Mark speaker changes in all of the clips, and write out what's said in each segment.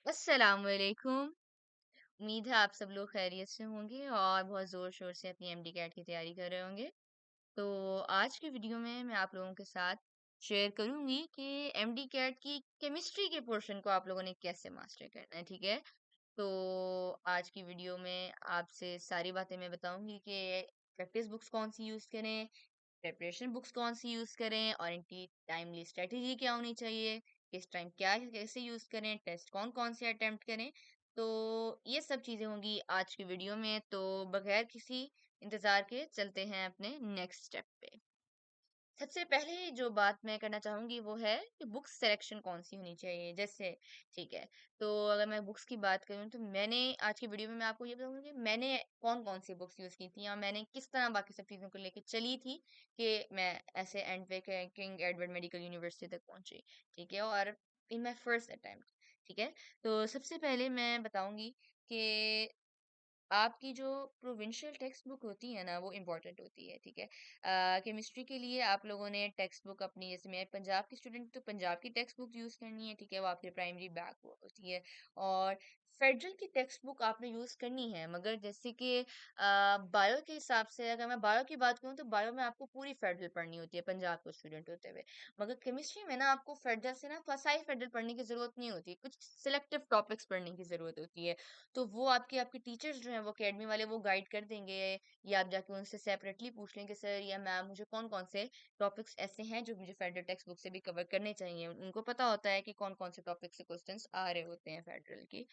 Speaker 1: अस्सलामुअलैकुम। उम्मीद है आप सब लोग खैरियत से होंगे और बहुत ज़ोर-शोर से अपनी एमडी कैट की तैयारी कर रहे होंगे। तो आज की वीडियो में मैं आप लोगों के साथ शेयर करूँगी कि एमडी कैट की केमिस्ट्री के पोर्शन को आप लोगों ने कैसे मास्टर करना है, ठीक है? तो आज की वीडियो में आपसे सारी बातें मैं बताऊँगी कि प्रैक्टिस बुक्स कौन-सी यूज़ करें, प्रिपरेशन बुक्स कौन-सी यूज़ करें और इनकी टाइमली स्ट्रैटेजी क्या होनी चाहिए, किस टाइम क्या कैसे यूज़ करें, टेस्ट कौन-कौन से अटेम्प्ट करें। तो ये सब चीज़ें होंगी आज की वीडियो में, तो बगैर किसी इंतज़ार के चलते हैं अपने नेक्स्ट स्टेप पे। सबसे पहले जो बात मैं करना चाहूँगी वो है कि बुक सिलेक्शन कौन-सी होनी चाहिए। जैसे ठीक है, तो अगर मैं बुक्स की बात करूँ तो मैंने आज की वीडियो में मैं आपको ये बताऊँगी कि मैंने कौन-कौन सी बुक्स यूज़ की थी या मैंने किस तरह बाकी सब चीज़ों को लेके चली थी कि मैं ऐसे एंड पे क किंग एडवर्ड मेडिकल यूनिवर्सिटी तक पहुँची। ठीक है? और इन माय फर्स्ट अटेम्प्ट, ठीक है? तो सबसे पहले मैं बताऊँगी कि आपकी जो प्रोविंशियल टेक्स्ट बुक होती है ना वो इम्पोर्टेंट होती है, ठीक है? केमिस्ट्री के लिए आप लोगों ने टेक्स्ट बुक अपनी, जैसे मैं पंजाब की स्टूडेंट तो पंजाब की टेक्स्ट बुक यूज़ करनी है, ठीक है? वो आपकी प्राइमरी बैक बुक होती है। और फेडरल की टेक्स्ट बुक आपने यूज़ करनी है, मगर जैसे कि बायो के हिसाब से अगर मैं बायो की बात करूँ तो बायो में आपको पूरी फेडरल पढ़नी होती है पंजाब के स्टूडेंट होते हुए। मगर केमिस्ट्री में ना आपको फेडरल से ना सारी फेडरल पढ़ने की ज़रूरत नहीं होती है, कुछ सिलेक्टिव टॉपिक्स पढ़ने की ज़रूरत होती है। तो वो आपके आपके टीचर्स जो हैं वो अकेडमी वाले वो गाइड कर देंगे, या आप जाके उनसे सेपरेटली पूछ लेंगे सर या मैम मुझे कौन-कौन से टॉपिक्स ऐसे हैं जो मुझे फेडरल टेक्स्ट बुक से भी कवर करने चाहिए। उनको पता होता है कि कौन-कौन से टॉपिक से क्वेश्चंस आ रहे होते हैं फेडरल की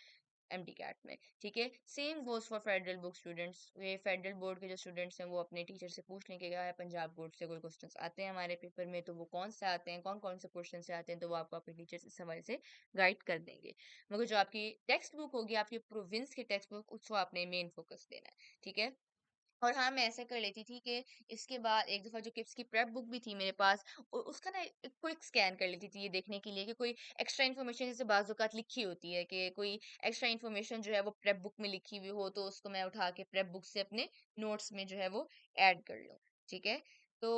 Speaker 1: एमटीकैट में, ठीक है? Same goes for federal book students. ये फेडरल बोर्ड के जो स्टूडेंट्स हैं वो अपने टीचर से पूछ लें कि क्या है पंजाब बोर्ड से कोई क्वेश्चंस आते हैं हमारे पेपर में, तो वो कौन से आते हैं, कौन-कौन से क्वेश्चन से आते हैं, तो वो आपको अपने टीचर्स इस हवाले से गाइड कर देंगे। मगर जो आपकी टेक्स्ट बुक होगी, आपकी प्रोविंस की टेक्स्ट बुक, उसको आपने मेन फोकस देना है, ठीक है? और हाँ, मैं ऐसा कर लेती थी कि इसके बाद एक दफ़ा जो किप्स की प्रेप बुक भी थी मेरे पास, उसका ना एक क्विक स्कैन कर लेती थी ये देखने के लिए कि कोई एक्स्ट्रा इन्फॉर्मेशन जैसे बाज़ औक़ात लिखी होती है कि कोई एक्स्ट्रा इन्फॉर्मेशन जो है वो प्रेप बुक में लिखी हुई हो, तो उसको मैं उठा के प्रेप बुक से अपने नोट्स में जो है वो ऐड कर लूँ, ठीक है? तो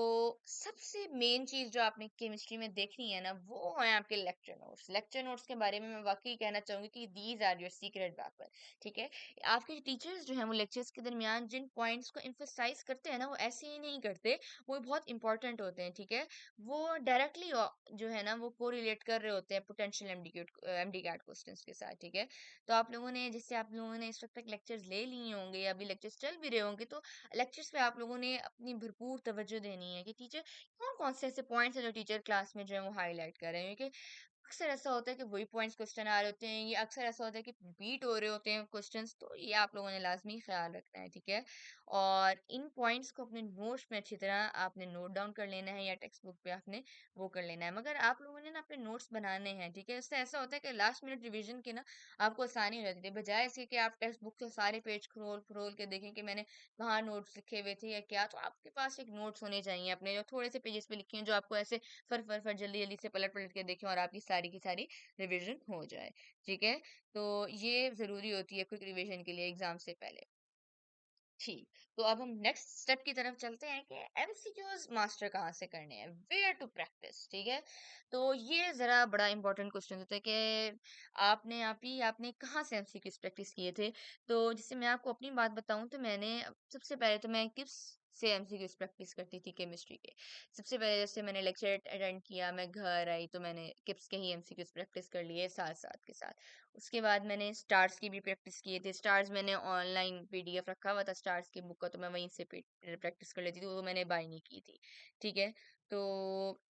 Speaker 1: सबसे मेन चीज़ जो आपने केमिस्ट्री में देखनी है ना, वो है आपके लेक्चर नोट्स। लेक्चर नोट्स के बारे में मैं वाक़ई कहना चाहूँगी कि these are your secret weapon, ठीक है? आपके टीचर्स जो हैं वो लेक्चर्स के दरमियान जिन पॉइंट्स को एम्फसाइज करते हैं ना वो ऐसे ही नहीं करते, वो बहुत इंपॉर्टेंट होते हैं, ठीक है? वो डायरेक्टली जो है ना वो कोरिलेट कर रहे होते हैं पोटेंशियल एमडी कैट क्वेश्चंस के साथ, ठीक है? तो आप लोगों ने, जैसे आप लोगों ने इस वक्त तक लेक्चर्स ले लिए होंगे या अभी लेक्चर्स चल भी रहे होंगे, तो लेक्चर्स पे आप लोगों ने अपनी भरपूर तवज्जो देनी है कि टीचर कौन कौन से ऐसे पॉइंट्स हैं जो टीचर क्लास में जो है वो हाईलाइट कर रहे हैं, क्योंकि अक्सर ऐसा होता है कि वही पॉइंट्स क्वेश्चन आ रहे होते हैं, ये अक्सर ऐसा होता है कि रिपीट हो रहे होते हैं क्वेश्चंस, तो ये आप लोगों ने लाजमी ख्याल रखना है, ठीक है? और इन पॉइंट्स को अपने नोट्स में अच्छी तरह आपने नोट डाउन कर लेना है या टेक्स्ट बुक पे आपने वो कर लेना है। मगर आप लोगों ने ना अपने नोट्स बनाने हैं, ठीक है? इससे ऐसा होता है कि लास्ट मिनट रिवीजन की ना आपको आसानी हो जाती है, बजाय इसके कि आप टेक्स्ट बुक के सारे पेज फरोल फरोल के देखें कि मैंने कहाँ नोट्स लिखे हुए थे या क्या, तो आपके पास एक नोट्स होने चाहिए अपने जो थोड़े से पेजेस पे लिखे हैं, जो आपको ऐसे फर जल्दी जल्दी से पलट पलट के देखें और आपकी सारी की सारी रिवीजन हो जाए, ठीक है? तो ये ज़रूरी होती है क्विक रिवीजन के लिए एग्ज़ाम से पहले। ठीक, तो अब हम नेक्स्ट स्टेप की तरफ चलते हैं कि एमसीक्यूज़ मास्टर कहाँ से करने हैं, वेयर टू प्रैक्टिस, ठीक है? तो ये ज़रा बड़ा इम्पोर्टेंट क्वेश्चन होता है कि आपने कहाँ से एमसीक्यूज़ प्रैक्टिस किए थे? तो जैसे मैं आपको अपनी बात बताऊँ तो मैंने सबसे पहले तो मैं किप्स से एमसीक्यूज़ प्रैक्टिस करती थी केमिस्ट्री के। सबसे पहले जैसे मैंने लेक्चर अटेंड किया, मैं घर आई तो मैंने किप्स के ही एमसीक्यूज़ प्रैक्टिस कर लिए साथ-साथ के साथ। उसके बाद मैंने स्टार्स की भी प्रैक्टिस किए थे। स्टार्स मैंने ऑनलाइन पीडीएफ रखा हुआ था स्टार्स की बुक का, तो मैं वहीं से प्रैक्टिस कर लेती थी, वो मैंने बाय नहीं की थी। ठीक है? तो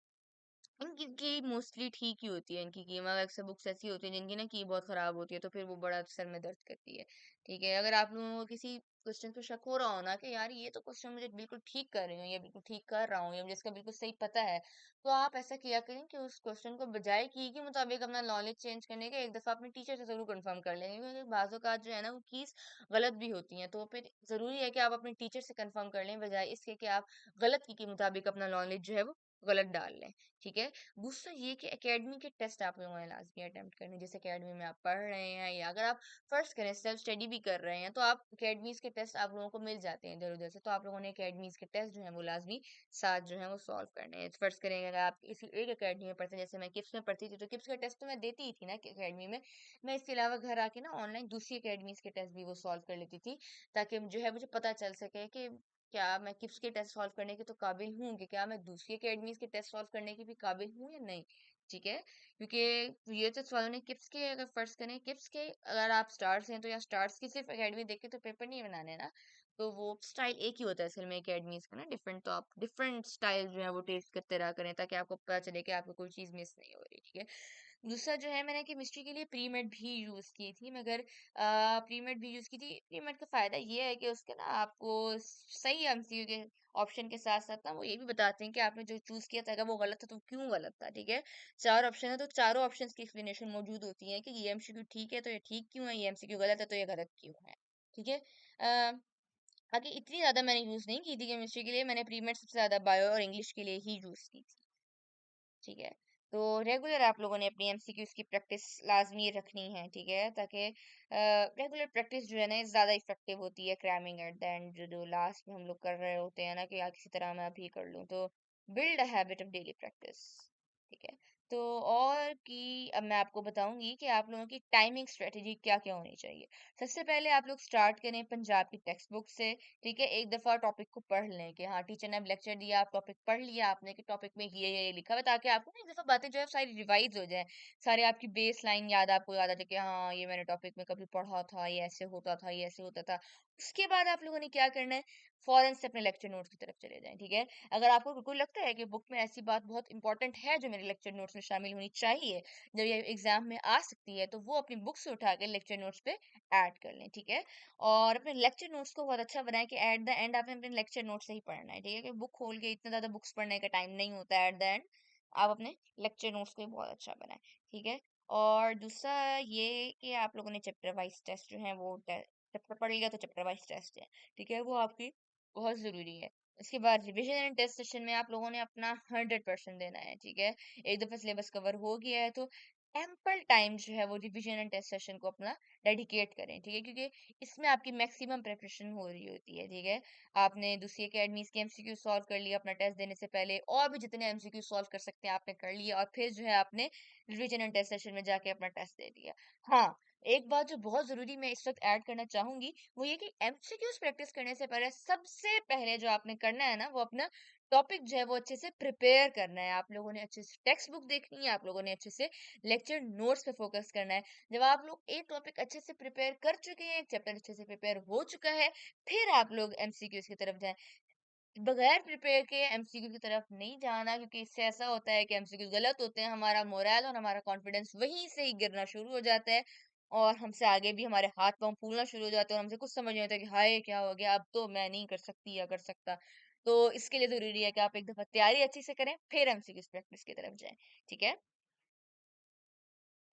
Speaker 1: इनकी की मोस्टली ठीक ही होती है इनकी की, मगर अक्सर बुक्स ऐसी होती हैं जिनकी ना की बहुत ख़राब होती है, तो फिर वो बड़ा सर में दर्द करती है। ठीक है? अगर आप लोगों को किसी क्वेश्चन पे शक हो रहा हो ना कि यार ये तो क्वेश्चन मुझे बिल्कुल ठीक कर रही हूँ या बिल्कुल ठीक कर रहा हूँ या मुझे इसका बिल्कुल सही पता है, तो आप ऐसा किया करें कि उस क्वेश्चन को बजाय की के मुताबिक अपना नॉलेज चेंज करने का एक दफ़ा अपने टीचर से ज़रूर कन्फर्म कर लें, क्योंकि बाज़ औक़ात जो है ना वो कीज़ गलत भी होती हैं, तो फिर ज़रूरी है कि आप अपने टीचर से कन्फर्म कर लें, बजाय इसके कि आप गलत की के मुताबिक अपना नॉलेज जो है वो गलत डाल लें, ठीक है? दूसरा ये कि एकेडमी के टेस्ट आप लोगों ने लाज़मी अटेम्प्ट करने हैं। जैसे एकेडमी में आप पढ़ रहे हैं या अगर आप फ़र्ज़ करें सेल्फ स्टडी भी कर रहे हैं, तो आप एकेडमीज़ के टेस्ट आप लोगों को मिल जाते हैं इधर-उधर से, तो आप लोगों ने एकेडमीज़ के टेस्ट जो हैं वो लाज़मी साथ जो है वो सॉल्व करने हैं। फ़र्ज़ करें अगर आप किसी एक एकेडमी में पढ़ते हैं, जैसे मैं किप्स में पढ़ती थी, तो किप्स के टेस्ट तो मैं देती ही थी ना एकेडमी में। मैं इसके अलावा घर आके ना ऑनलाइन दूसरी एकेडमीज़ के टेस्ट भी वो सॉल्व कर लेती थी, ताकि जो है मुझे पता चल सके कि क्या मैं किप्स के टेस्ट सॉल्व करने के तो काबिल हूँ कि क्या मैं दूसरी एकेडमीज़ के टेस्ट सॉल्व करने की भी काबिल हूँ या नहीं, ठीक है? क्योंकि ये तो सवालों ने किप्स के अगर फ़र्ज़ करें किप्स के अगर आप स्टार्स हैं तो या स्टार्स की सिर्फ़ एकेडमी देख के तो पेपर नहीं बनाने ना, तो वो स्टाइल एक ही होता है असल में एकेडमीज़ का ना डिफ़रेंट, तो आप डिफ़रेंट स्टाइल जो है वो टेस्ट करते रहा करें ताकि आपको पता चले कि आपको कोई चीज़ मिस नहीं हो रही, ठीक है? दूसरा जो है मैंने केमिस्ट्री के लिए प्री-मेड भी यूज़ की थी मगर प्री-मेड भी यूज़ की थी। प्री-मेड का फ़ायदा ये है कि उसके ना आपको सही एमसीक्यू के ऑप्शन के साथ-साथ ना वो ये भी बताते हैं कि आपने जो चूज़ किया था अगर वो गलत था तो क्यों गलत था, ठीक है? 4 ऑप्शन है तो चारों ऑप्शंस की एक्सप्लेनेशन मौजूद होती है कि ये एमसीक्यू ठीक है तो ये ठीक क्यों है, ये एमसीक्यू गलत है तो ये गलत क्यों है, ठीक है? बाकी इतनी ज़्यादा मैंने यूज़ नहीं की थी केमिस्ट्री के लिए, मैंने प्री-मेड सबसे ज़्यादा बायो और इंग्लिश के लिए ही यूज़ की थी। ठीक है? तो रेगुलर आप लोगों ने अपनी एमसीक्यूज़ की प्रैक्टिस लाज़मी रखनी है, ठीक है? ताकि रेगुलर प्रैक्टिस जो है ना ज़्यादा इफ़ेक्टिव होती है क्रैमिंग एट द एंड जो लास्ट में हम लोग कर रहे होते हैं ना कि यार किसी तरह मैं अभी कर लूँ। तो build a habit of daily practice, ठीक है? तो और कि अब मैं आपको बताऊँगी कि आप लोगों की टाइमिंग स्ट्रैटेजी क्या-क्या होनी चाहिए। सबसे पहले आप लोग स्टार्ट करें पंजाब की टेक्स्ट बुक से, ठीक है? एक दफ़ा टॉपिक को पढ़ लें कि हाँ, टीचर ने अब लेक्चर दिया, आप टॉपिक पढ़ लिया आपने कि टॉपिक में ये लिखा हुआ है, ताकि आपको ना एक दफ़ा बातें जो है सारी रिवाइज़ हो जाएँ। सारी आपकी बेसलाइन याद आपको याद आ जाए कि हाँ, ये मैंने टॉपिक में कभी पढ़ा था, ये ऐसे होता था, ये ऐसे होता था। उसके बाद आप लोगों ने क्या करना है, फ़ौरन से अपने लेक्चर नोट्स की तरफ चले जाएँ, ठीक है? अगर आपको बिल्कुल लगता है कि बुक में ऐसी बात बहुत इम्पोर्टेंट है जो मेरे लेक्चर नोट्स में शामिल होनी चाहिए, जब ये एग्ज़ाम में आ सकती है, तो वो अपनी बुक से उठा के लेक्चर नोट्स पे ऐड कर लें, ठीक है? और अपने लेक्चर नोट्स को बहुत अच्छा बनाएँ कि एट द एंड आपने अपने लेक्चर नोट्स से ही पढ़ना है, ठीक है? कि बुक खोल के इतना ज़्यादा बुक्स पढ़ने का टाइम नहीं होता है एट द एंड, आप अपने लेक्चर नोट्स को ही बहुत अच्छा बनाएँ, ठीक है? और दूसरा ये कि आप लोगों ने चैप्टर वाइज़ टेस्ट जो हैं वो चैप्टर पढ़ लिया तो चैप्टर वाइज़ टेस्ट है, ठीक है? वो आपकी बहुत ज़रूरी है। उसके बाद रिविज़न एंड टेस्ट सेशन में आप लोगों ने अपना 100% देना है, ठीक है? एक दफ़ा सिलेबस कवर हो गया है तो एम्पल टाइम जो है वो रिविज़न एंड टेस्ट सेशन को अपना डेडिकेट करें, ठीक है? क्योंकि इसमें आपकी मैक्सिमम प्रिपरेशन हो रही होती है, ठीक है? आपने दूसरी अकेडमीज़ के एमसीक्यू सॉल्व कर लिया अपना टेस्ट देने से पहले और भी जितने एमसीक्यू सॉल्व कर सकते हैं आपने कर लिया और फिर जो है आपने रिवीजन एंड टेस्ट सेशन में जाके अपना टेस्ट दे दिया। हाँ, एक बात जो बहुत ज़रूरी मैं इस वक़्त ऐड करना चाहूँगी, वो ये कि एमसीक्यूज़ प्रैक्टिस करने से पहले सबसे पहले जो आपने करना है ना, वो अपना टॉपिक जो है वो अच्छे से प्रिपेयर करना है। आप लोगों ने अच्छे से टेक्स्ट बुक देखनी है, आप लोगों ने अच्छे से लेक्चर नोट्स पे फ़ोकस करना है। जब आप लोग एक टॉपिक अच्छे से प्रिपेयर कर चुके हैं, एक चैप्टर अच्छे से प्रिपेयर हो चुका है, फिर आप लोग एमसीक्यूज़ की तरफ जाएँ। बगैर प्रिपेयर के एमसीक्यू की तरफ नहीं जाना क्योंकि इससे ऐसा होता है कि एमसीक्यू गलत होते हैं, हमारा मोरल और हमारा कॉन्फिडेंस वहीं से ही गिरना शुरू हो जाता है और हमसे आगे भी हमारे हाथ-पाँव फूलना शुरू हो जाते हैं और हमसे कुछ समझ नहीं आता कि हाय! क्या हो गया? अब तो मैं नहीं कर सकती या कर सकता। तो इसके लिए ज़रूरी है कि आप एक दफ़ा तैयारी अच्छी से करें, फिर एमसीक्यूज़ प्रैक्टिस की तरफ जाएँ। ठीक है?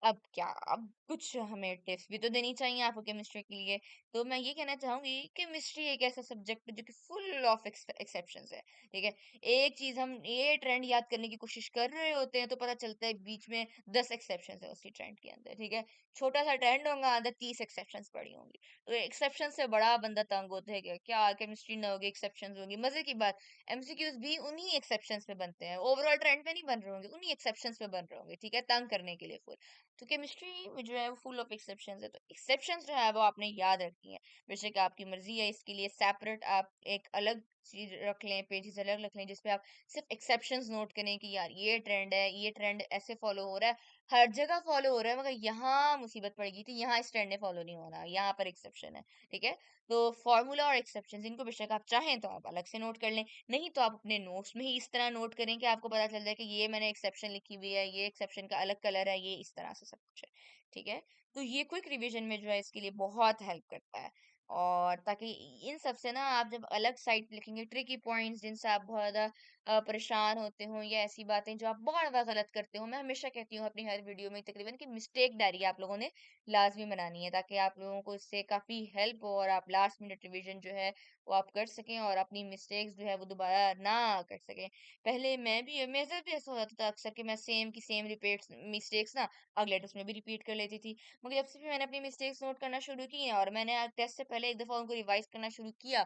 Speaker 1: अब क्या, अब कुछ हमें टिप्स भी तो देनी चाहिए आपको केमिस्ट्री के लिए। तो मैं ये कहना चाहूँगी केमिस्ट्री एक ऐसा सब्जेक्ट है जो कि फुल ऑफ एक्सेप्शंस है, ठीक है? एक चीज़ हम ये ट्रेंड याद करने की कोशिश कर रहे होते हैं तो पता चलता है बीच में 10 एक्सेप्शंस है उसी ट्रेंड के अंदर, ठीक है? छोटा-सा ट्रेंड होगा अंदर 30 एक्सेप्शंस पड़ी होंगी। तो एक्सेप्शन से बड़ा बंदा तंग होता है कि क्या केमिस्ट्री ना होगी, एक्सेप्शंस होंगी। मज़े की बात एमसीक्यूज़ भी उन्हीं एक्सेप्शंस पे बनते हैं। ओवरऑल ट्रेंड पे नहीं बन रहे होंगे, उन्हीं एक्सेप्शंस पे बन रहे होंगे, ठीक है? तंग करने के लिए फुल। तो केमिस्ट्री में जो है वो फुल ऑफ एक्सेप्शंस है तो एक्सेप्शंस जो है वो आपने याद रखनी है बेशक आपकी मर्जी है इसके लिए सेपरेट आप एक अलग चीज रख लें पेजेस अलग रख लें जिसपे आप सिर्फ एक्सेप्शंस नोट करें कि यार ये ट्रेंड ऐसे फॉलो हो रहा है हर जगह फॉलो हो रहा है मगर यहाँ मुसीबत पड़ गई थी यहाँ इस ट्रेंड ने फॉलो नहीं होना यहाँ पर एक्सेप्शन है ठीक है तो फॉर्मूला और एक्सेप्शन इनको बेशक आप चाहें तो आप अलग से नोट कर लें नहीं तो आप अपने नोट्स में ही इस तरह नोट करें कि आपको पता चल जाए कि ये मैंने एक्सेप्शन लिखी हुई है ये एक्सेप्शन का अलग कलर है ये इस तरह से सब कुछ है ठीक है तो ये क्विक रिवीजन में जो है इसके लिए बहुत हेल्प करता है और ताकि इन सब से ना आप जब अलग साइड पे लिखेंगे ट्रिकी पॉइंट्स जिनसे आप बहुत ज़्यादा परेशान होते हो या ऐसी बातें जो आप बहुत ज़्यादा गलत करते हो, मैं हमेशा कहती हूँ अपनी हर वीडियो में तकरीबन कि मिस्टेक डायरी आप लोगों ने लाजमी बनानी है ताकि आप लोगों को इससे काफ़ी हेल्प हो और आप लास्ट मिनट रिवीजन जो है वो आप कर सकें और अपनी मिस्टेक्स जो है वो दोबारा ना कर सकें। पहले मैं भी मेरे साथ भी ऐसा हो जाता था अक्सर कि मैं सेम की सेम रिपीट मिस्टेक्स ना अगले टेस्ट में भी रिपीट कर लेती थी। मगर जब से भी मैंने अपनी मिस्टेक्स नोट करना शुरू की हैं और मैंने टेस्ट से पहले एक दफ़ा उनको रिवाइज़ करना शुरू किया,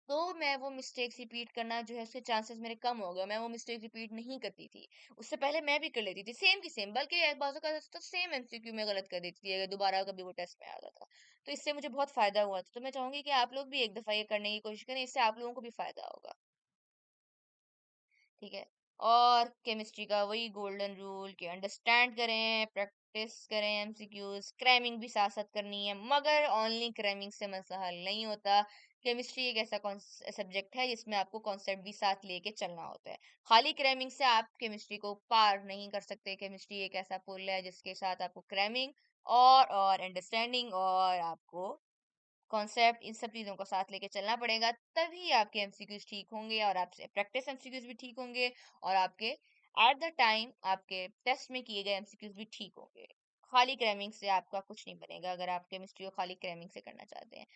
Speaker 1: तो मैं वो मिस्टेक्स रिपीट करना जो है उसके चांसेस मेरे कम हो गए। मैं वो मिस्टेक रिपीट नहीं करती थी। उससे पहले मैं भी कर लेती थी, सेम की सेम बल्कि एक बाज़ औक़ात तो सेम एमसीक्यू में गलत कर देती थी अगर दोबारा कभी वो टेस्ट में आता था। तो इससे मुझे बहुत फ़ायदा हुआ था। तो मैं चाहूँगी कि आप लोग भी एक दफ़ा ये करने की कोशिश करें, इससे आप लोगों को भी फ़ायदा होगा। ठीक है। और केमिस्ट्री का वही गोल्डन रूल कि अंडरस्टैंड करें, प्रैक्टिस करें एमसीक्यूज, क्रैमिंग भी साथ साथ करनी है मगर ओनली क्रैमिंग से मसला हल नहीं होता। केमिस्ट्री एक ऐसा सब्जेक्ट है जिसमें आपको कॉन्सेप्ट भी साथ लेके चलना होता है। खाली क्रैमिंग से आप केमिस्ट्री को पार नहीं कर सकते। केमिस्ट्री एक ऐसा पुल है जिसके साथ आपको क्रैमिंग और अंडरस्टैंडिंग और आपको कॉन्सेप्ट इन सब चीज़ों को साथ लेके चलना पड़ेगा, तभी आपके एमसीक्यूज़ ठीक होंगे और आपसे प्रैक्टिस एमसीक्यूज़ भी ठीक होंगे और आपके एट द टाइम आपके टेस्ट में किए गए एमसीक्यूज़ भी ठीक होंगे। खाली क्रैमिंग से आपका कुछ नहीं बनेगा अगर आप केमिस्ट्री को खाली क्रैमिंग से करना चाहते हैं।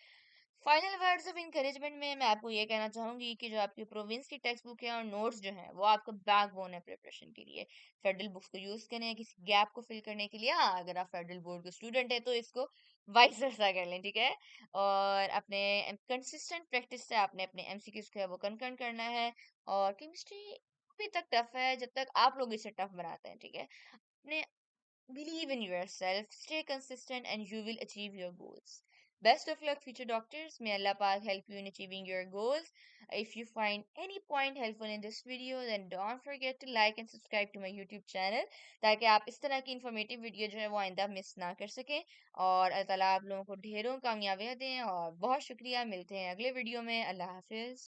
Speaker 1: फाइनल वर्ड्स ऑफ एनकरेजमेंट में मैं आपको ये कहना चाहूंगी कि जो आपकी प्रोविंस की टेक्स्ट बुक है और नोट्स जो हैं वो आपका बैकबोन है प्रिपरेशन के लिए। फेडरल बुक्स को यूज करें किसी गैप को फिल करने के लिए। हाँ, अगर आप फेडरल बोर्ड के स्टूडेंट है तो इसको वाइस वर्सा कर लें, ठीक है। और अपने कंसिस्टेंट प्रैक्टिस से आपने अपने एमसीक्यूज को है वो कनकन करना है। और केमिस्ट्री अभी तक टफ है जब तक आप लोग इसे टफ बनाते हैं, ठीक है। अपने Believe in yourself, stay consistent, and you will achieve your goals. Best of luck, future doctors. May Allah Pak help you in achieving your goals. If you find any point helpful in this video, then don't forget to like and subscribe to my YouTube channel ताकि आप इस तरह की informative video जो है वो आइंदा miss ना कर सकें। और अल्लाह ताला आप लोगों को ढेरों कामयाबियां दें और बहुत शुक्रिया। मिलते हैं अगले वीडियो में। अल्लाह हाफिज।